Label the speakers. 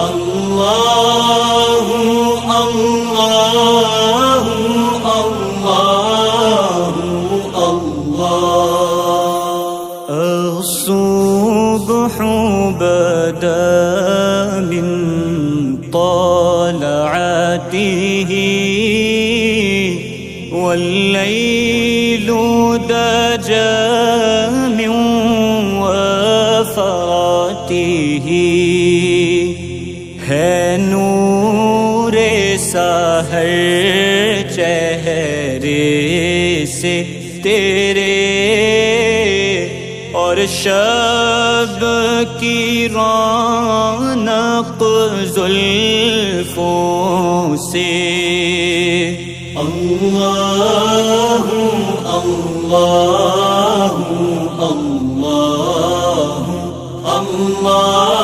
Speaker 1: अल्लाहु अल्लाहु अल्लाहु अल्लाह। अस्सुब्हु बदा मिन तलअतिही वल्लैलु दजा मिन वफ़ातिही। है नूरे सहर चेहरे से तेरे और शब की रौनक जुल्फों से। अल्लाहु अल्लाहु अल्लाहु अल्लाह।